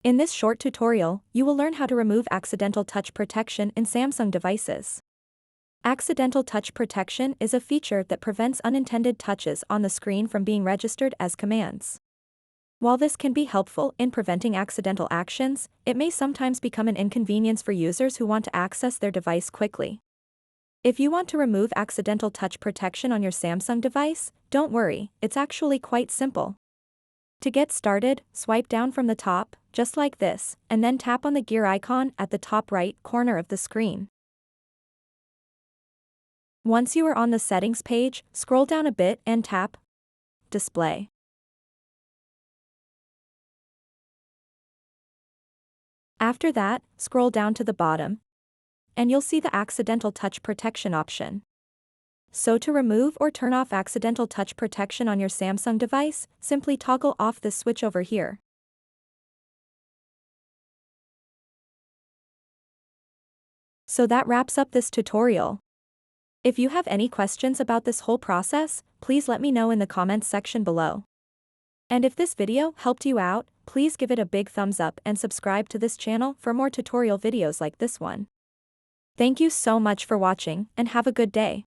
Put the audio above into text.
In this short tutorial, you will learn how to remove accidental touch protection in Samsung devices. Accidental touch protection is a feature that prevents unintended touches on the screen from being registered as commands. While this can be helpful in preventing accidental actions, it may sometimes become an inconvenience for users who want to access their device quickly. If you want to remove accidental touch protection on your Samsung device, don't worry, it's actually quite simple. To get started, swipe down from the top, just like this, and then tap on the gear icon at the top right corner of the screen. Once you are on the settings page, scroll down a bit and tap Display. After that, scroll down to the bottom, and you'll see the accidental touch protection option. So to remove or turn off accidental touch protection on your Samsung device, simply toggle off this switch over here. So that wraps up this tutorial. If you have any questions about this whole process, please let me know in the comments section below. And if this video helped you out, please give it a big thumbs up and subscribe to this channel for more tutorial videos like this one. Thank you so much for watching and have a good day.